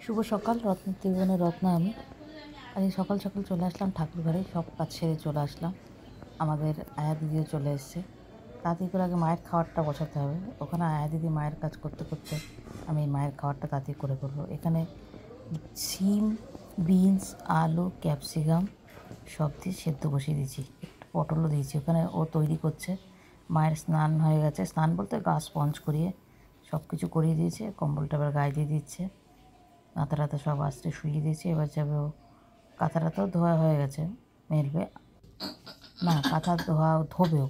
শুভ সকাল, রত্ন ত্রিভুবনের রত্না আমি। আজ সকাল সকাল চলে আসলাম ঠাকুর ঘরে, সব কাজ সেরে চলে আসলাম। আমাদের আয়া দিদিও চলে এসছে। তাড়াতাড়ি করে আগে মায়ের খাবারটা বসাতে হবে। ওখানে আয়া দিদি মায়ের কাজ করতে করতে আমি মায়ের খাবারটা তাড়াতাড়ি করে করবো। এখানে সিম, বিনস, আলু, ক্যাপসিকাম সব দিয়ে সেদ্ধ বসিয়ে দিয়েছি, একটু পটলও দিয়েছি। ওখানে ও তৈরি করছে। মায়ের স্নান হয়ে গেছে, স্নান বলতে গা স্পঞ্জ করিয়ে সব কিছু করিয়ে দিয়েছে। কম্বলটা এবার গায়ে দিয়ে দিচ্ছে। মাথা টাথা সব আস্তে শুইয়ে দিয়েছি। এবার যাবে ও। কাঁথা টাথাও ধোয়া হয়ে গেছে, মেলবে না। কাঁথা ধোবে, ও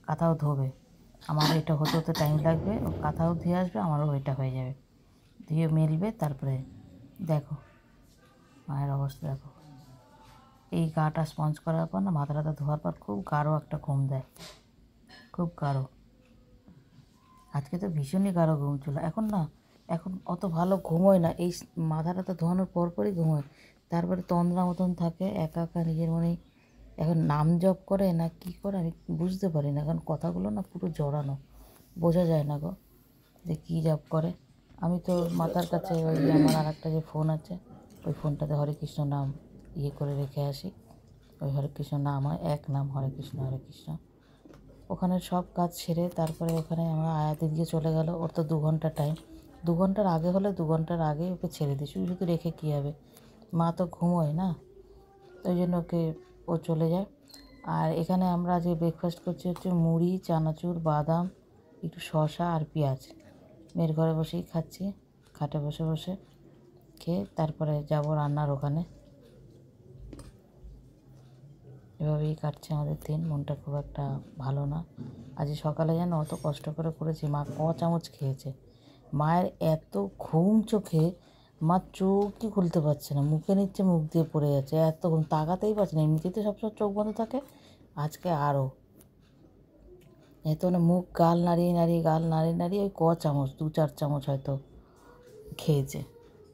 কাঁথাও ধোবে। আমার এটা হতে হতে টাইম লাগবে। ও কাঁথাও ধুয়ে আসবে, আমারও এটা হয়ে যাবে। ধুয়ে মেলবে, তারপরে দেখো মায়ের অবস্থা দেখো। এই গাটা স্পঞ্জ করার পর না, মাথা টাথা ধোয়ার পর খুব গাঢ় একটা ঘুম দেয়, খুব গাঢ়। আজকে তো ভীষণই গাঢ় ঘুম ছিল। এখন না, এখন অত ভালো ঘুমোয় না। এই মাথা টাথা ধোয়ানোর পরপরই ঘুমোয়। তারপরে তন্দ্রা মতন থাকে, একা একা নিজের মনেই। এখন নাম জপ করে না কি করে আমি বুঝতে পারি না, কারণ কথাগুলো না পুরো জড়ানো, বোঝা যায় না গো যে কী জপ করে। আমি তো মাথার কাছে ওই আমার আর একটা যে ফোন আছে, ওই ফোনটাতে হরে কৃষ্ণ নাম করে রেখে আসি। ওই হরে কৃষ্ণ নাম হয়, এক নাম হরে কৃষ্ণ হরে কৃষ্ণ। ওখানে সব কাজ সেরে তারপরে ওখানে আমরা আয়া দিদিকে চলে গেল। ওর তো 2 ঘন্টা টাইম। 2 ঘন্টার আগে হলে 2 ঘন্টার আগেই ওকে ছেড়ে দিই, শুধু শুধু রেখে কী হবে। মা তো ঘুমোয় না, ওই জন্য ওকে ও চলে যায়। আর এখানে আমরা যে ব্রেকফাস্ট করছি হচ্ছে মুড়ি, চানাচুর, বাদাম, একটু শসা আর পেঁয়াজ। মেয়ের ঘরে বসেই খাচ্ছি, খাটে বসে বসে খেয়ে তারপরে যাব রান্নার ওখানে। এভাবেই কাটছে আমাদের দিন। মনটা খুব একটা ভালো না। আজ সকালে যেন অত কষ্ট করে করেছি, মা 1 চামচ খেয়েছে। মায়ের এত ঘুম চোখে, মা চোখই খুলতে পারছে না, মুখে নিচ্ছে মুখ দিয়ে পড়ে যাচ্ছে, এত ঘুম, তাকাতেই পারছে না। এমনিতেই তো সবসময় চোখ বন্ধ থাকে, আজকে আরও এত না, মুখ গাল নাড়িয়ে ওই 1 চামচ 2-4 চামচ হয়তো খেয়েছে।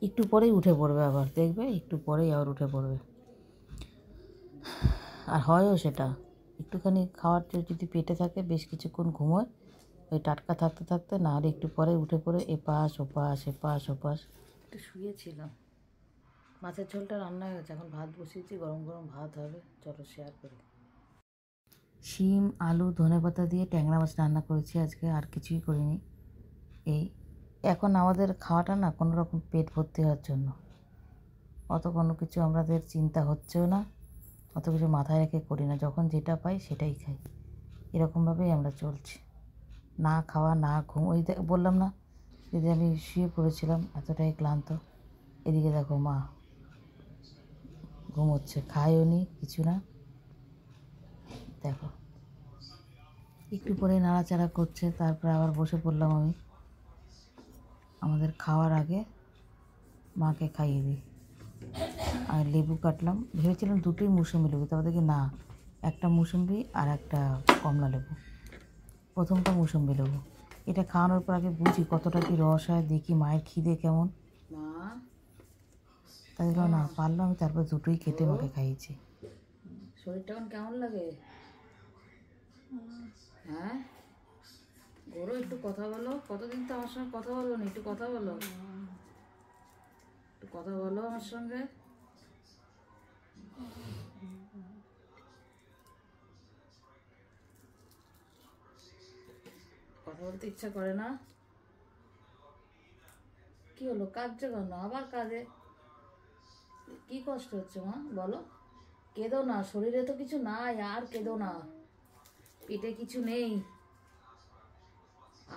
একটু পরেই উঠে পড়বে, আবার দেখবে একটু পরেই আবার উঠে পড়বে। আর হয়ও সেটা। একটুখানি খাওয়ার যদি পেটে থাকে, বেশ কিছুক্ষণ ঘুমোয় ওই টাটকা থাকতে থাকতে, না হলে একটু পরে উঠে পড়ে এপাশ ওপাশ এপাশ ওপাশ। একটু শুয়েছিলাম। মাছের ঝোলটা রান্না হয়ে গেছে, এখন ভাত বসিয়েছি, গরম গরম ভাত হবে, চলো শেয়ার করি। শিম, আলু, ধনেপাতা দিয়ে ট্যাংরা মাছ রান্না করেছি আজকে, আর কিছুই করিনি। এই এখন আমাদের খাওয়াটা না কোনো রকম পেট ভর্তি হওয়ার জন্য, অত কোনো কিছু আমাদের চিন্তা হচ্ছেও না, অত কিছু মাথায় রেখে করি না। যখন যেটা পাই সেটাই খাই, এরকমভাবেই আমরা চলছি। না খাওয়া, না ঘুম। ওই বললাম না যদি আমি শুয়ে পড়েছিলাম, এতটাই ক্লান্ত। এদিকে দেখো মা ঘুমোচ্ছে, খায়ও নি কিছু না। দেখো একটু পরে নাড়াচাড়া করছে, তারপরে আবার বসে পড়লাম আমি। আমাদের খাওয়ার আগে মাকে খাইয়ে দিই। আর লেবু কাটলাম, ভেবেছিলাম দুটোই মুসম্বি লেবু, তারপর দেখি না, একটা মুসম্বি আর একটা কমলা লেবু। প্রথমটা মুসম্বি লেবু। এটা খাওয়ানোর পর আগে বুঝি কতটা কি রস হয়, দেখি মায়ের খিদে কেমন। তাই না পারলাম আমি, তারপর দুটোই কেটে মাকে খাইয়েছি। শরীরটা এখন কেমন লাগে? হ্যাঁ গরু, একটু কথা বলো। কতদিন তো আমার সঙ্গে কথা বলো না, একটু কথা বলো, একটু কথা বলো আমার সঙ্গে। কথা বলতে ইচ্ছা করে না? কি হলো, কাঁদছো কেন? আবার কাঁদে? কি কষ্ট হচ্ছে মা বলো? কেঁদো না, শরীরে তো কিছু নাই, আর কেঁদো না। পেটে কিছু নেই,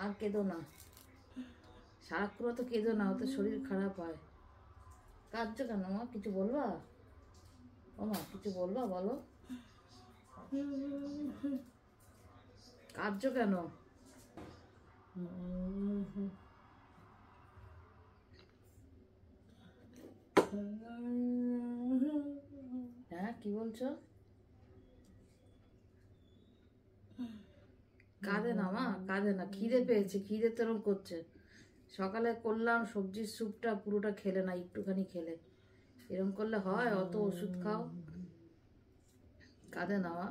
আর কেঁদো না। সারাক্ষণ তো কেঁদো না, ওতে শরীর খারাপ হয়। কাঁদছো কেন মা? কিছু বলবা? ও মা কিছু বলবা, বলো। কাঁদছো কেন? হ্যাঁ কি বলছো? কাঁদে না মা, কাঁদে না। খিদে পেয়েছে, খিদে তো এরকম করছে। সকালে করলাম সবজির স্যুপটা, পুরোটা খেলে না, একটুখানি খেলে। এরকম করলে হয়? অত ওষুধ খাও। কাঁদে না মা,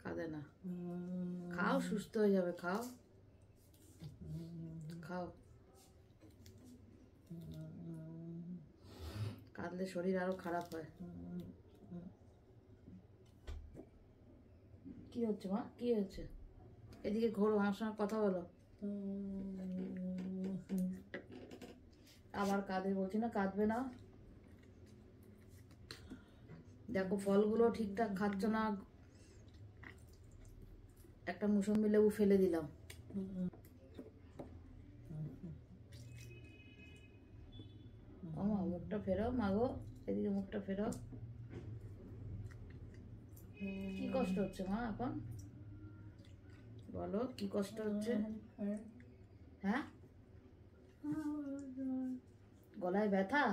কাঁদে না। খাও, সুস্থ হয়ে যাবে, খাও খাও। কাঁদলে শরীর আরো খারাপ হয়। কি হচ্ছে মা, কি হচ্ছে? এদিকে ঘোরো, আমার সঙ্গে কথা বলো। আবার কাঁদে, বলছি না কাঁদবে না। দেখো ফলগুলো ঠিকঠাক খাচ্ছ না, একটা মুসম্বি লেবু ফেলে দিলাম। মুখটা ফেরাও মাগো, এদিকে মুখটা ফেরাও। কি কষ্ট হচ্ছে মা এখন? বলো কি কষ্ট হচ্ছে? হ্যাঁ, গলায় ব্যথা?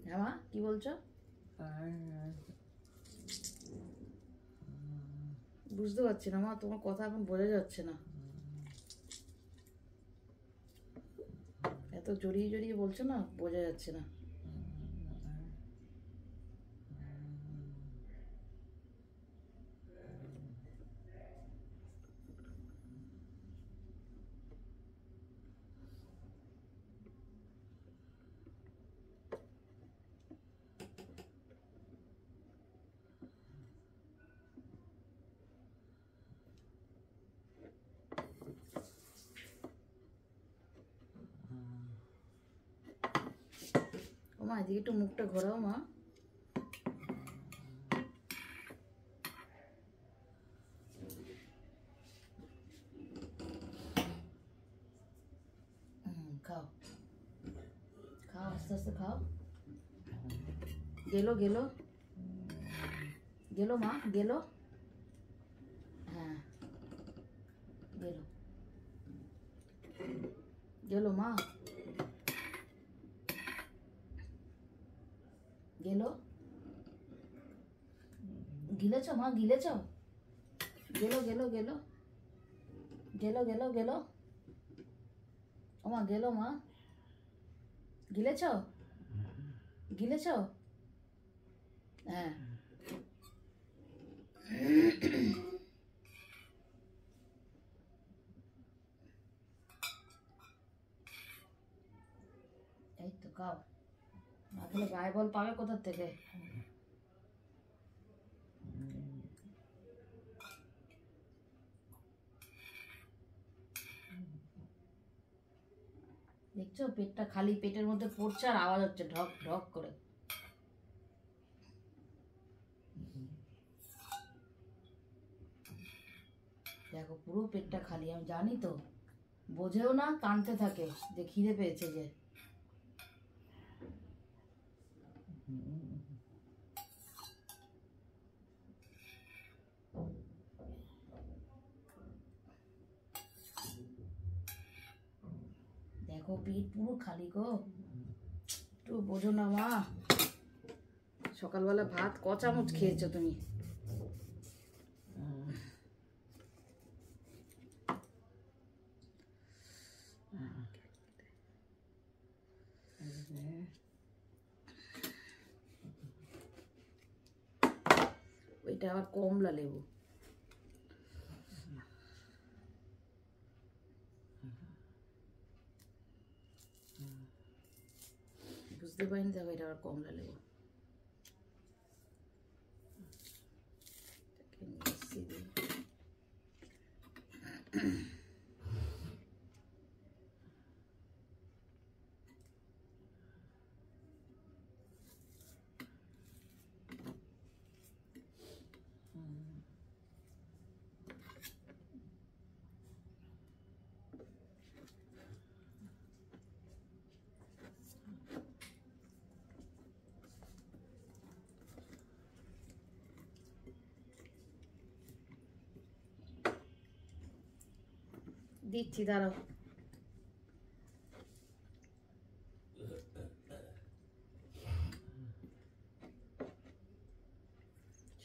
হ্যাঁ মা, কি বলছো? বুঝতে পারছি না মা, তোমার কথা এখন বোঝা যাচ্ছে না। এত জড়িয়ে জড়িয়ে বলছো না, বোঝা যাচ্ছে না। ও মা, এদিকে একটু মুখটা ঘোরাও মা। খাও খাও, আস্তে আস্তে খাও। গেলো গেলো গেলো মা, গেলো। হ্যাঁ গেলো, গেলো মা, গেলো। গিলেছ মা, গিলেছ? গেলো গেলো গেলো গেলো গেলো গেলো। ও মা, গেলো মা, গিলেছ? গিলেছ? হ্যাঁ। এই তো খাও, না খেলে গায়ে বল পাবে কোথার থেকে? দেখছো পেটটা খালি, পেটের মধ্যে পড়ছে আর আওয়াজ হচ্ছে ঢক ঢক করে। দেখো পুরো পেটটা খালি, আমি জানি তো, বোঝেও না, কানতে থাকে যে খিদে পেয়েছে যে। দেখো পেট পুরো খালি গো, একটু বোঝো না মা। সকালবেলা ভাত ক চামচ খেয়েছো তুমি? ওইটা আবার কমলা লেবু। বুঝতে পারিনি, দেখো এটা আবার কমলা লেবু। দিচ্ছি, দাঁড়াও।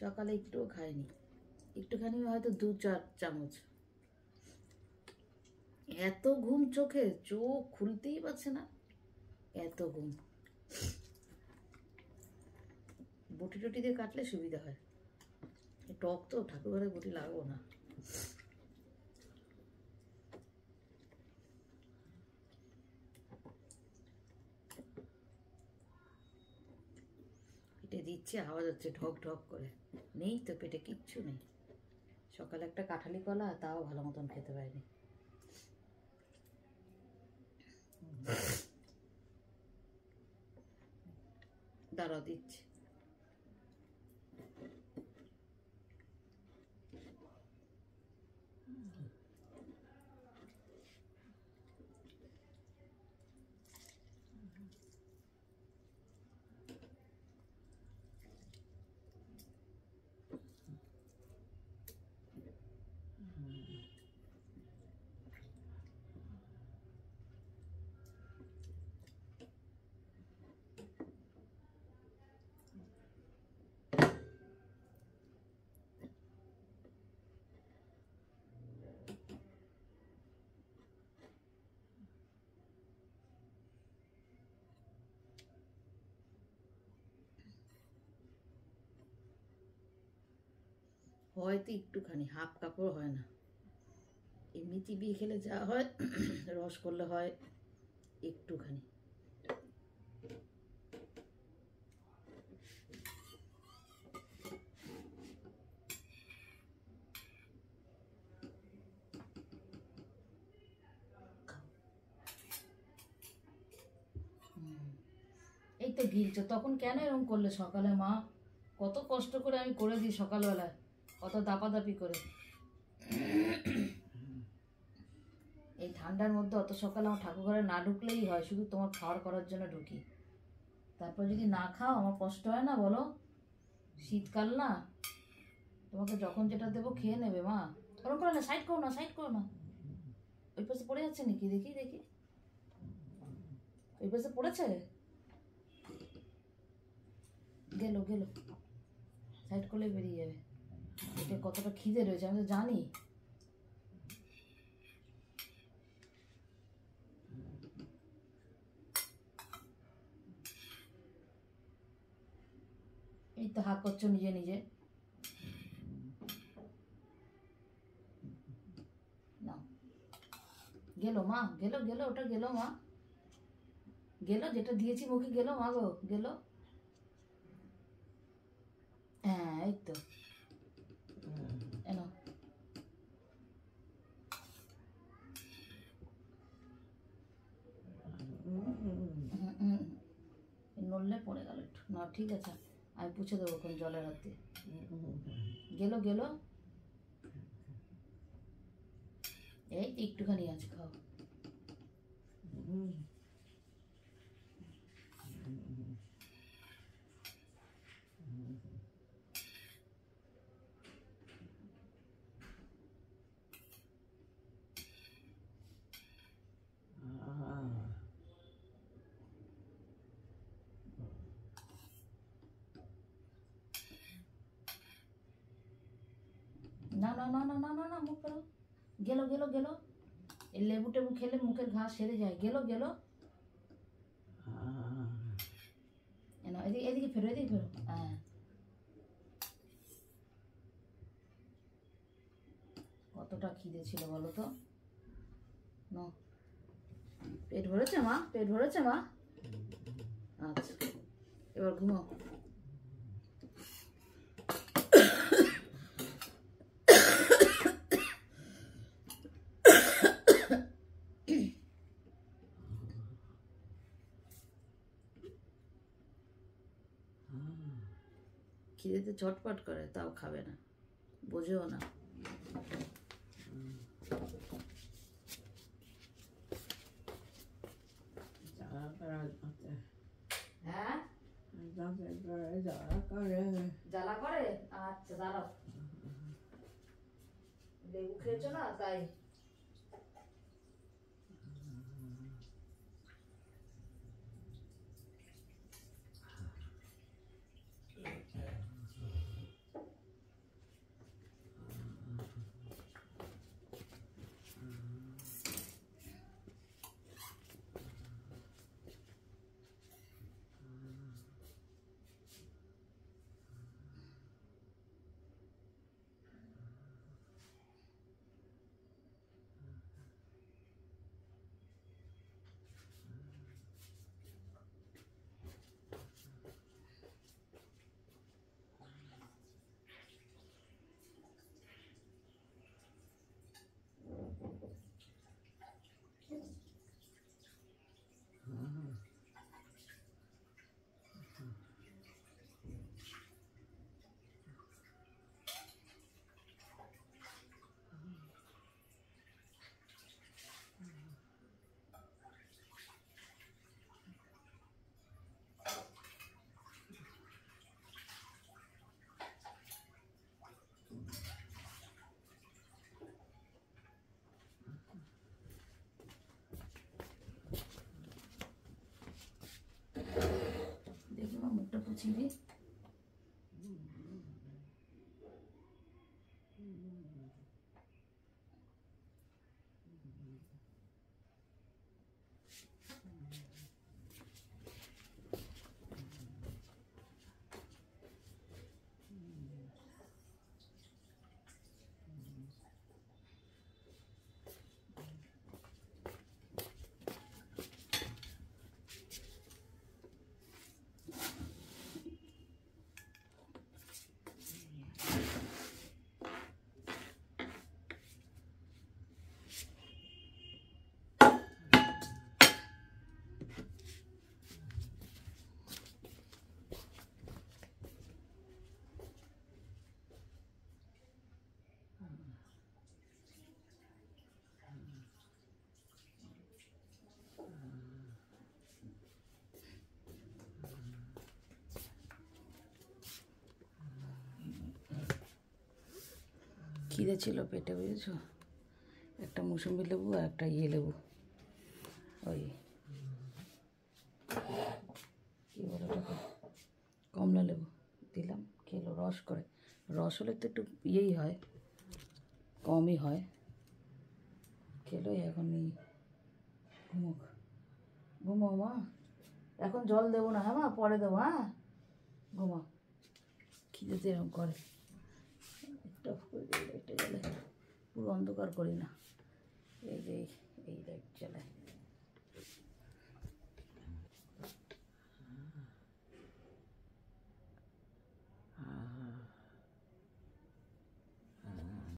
সকালে একটুও খাইনি, একটুখানি হয়তো 2-4 চামচ। এত ঘুম চোখে, চোখ খুলতেই পারছে না, এত ঘুম। বটি টটি দিয়ে কাটলে সুবিধা হয়, টক তো, ঠাকুরঘরে বটি লাগবো না। পেটে দিচ্ছে, আওয়াজ হচ্ছে ঢক ঢক করে। নেই তো পেটে, কিচ্ছু নেই। সকালে একটা কাঁঠালি কলা, তাও ভালো মতন খেতে পারিনি। দাঁড়াও, দিচ্ছি। হয়তো একটুখানি, হাফ কাপড় হয় না। এমনি চিবিয়ে খেলে যা হয়, রস করলে হয় একটুখানি। এই তো গিলছো, তখন কেন এরকম করলে সকালে মা? কত কষ্ট করে আমি করে দিই সকালবেলায়, কত দাপাদাপি করে। এই ঠান্ডার মধ্যে অত সকালে আমার ঠাকুর ঘরে না ঢুকলেই হয়, শুধু তোমার খাওয়ার করার জন্য ঢুকি। তারপর যদি না খাও আমার কষ্ট হয় না বলো? শীতকাল না, তোমাকে যখন যেটা দেবো খেয়ে নেবে মা। ওরকম করো না, সাইড করো না, সাইড করো না। ওই পাশে পড়ে যাচ্ছে নাকি? দেখি দেখি, ওই পাশে পড়েছে, গেলো গেলো। সাইড করলে বেরিয়ে যাবে। এটা কতটা খিদে রয়েছে আমি তো জানি। এই তো হাঁক করছো নিজে নিজে। না, গেলো মা, গেলো গেলো, ওটা গেলো মা, গেলো, যেটা দিয়েছি মুখে গেলো মা গো, গেলো। হ্যাঁ এই তো, এনো। নড়লে পড়ে গেল একটু, না ঠিক আছে, আমি পুছে দেবো কোন জলের হাত দিয়ে। গেলো গেলো, এই তো একটুখানি আছে, খাও। না না না না না না না, মুখ করো। গেলো গেলো গেলো, এই লেবু টেবু খেলে মুখের ঘা সেরে যায়। গেলো গেলো, এনো, এদিকে এদিকে ফেরো, এদিকে ফেরো। হ্যাঁ, কতটা খিদে ছিল বলো তো? না, পেট ভরেছে মা? পেট ভরেছে মা? আচ্ছা, এবার ঘুমাও। খিদেতে চটপট করে, তাও খাবে না, বোঝেও না। হ্যাঁ, জ্বালা করে। আচ্ছা দাঁড়াও, লেবু খেয়েছো না তাই। চিনি। খিদে ছিল পেটে, বুঝেছো? একটা মৌসুমি লেবু আর একটা লেবু, ওই কী বলে ওটাকে, কমলা লেবু দিলাম, খেলো রস করে। রস হলে তো একটু ইয়েই হয়, কমই হয়। খেলো, এখন ঘুমোক। ঘুমো মা, এখন জল দেবো না, হ্যাঁ মা, পরে দেবো, হ্যাঁ ঘুমা। খিদেতে এরকম করে, একটু অফ করে দিই লাইটটা জ্বালে, পুরো অন্ধকার করি না। এই যে এই লাইট জ্বালায়।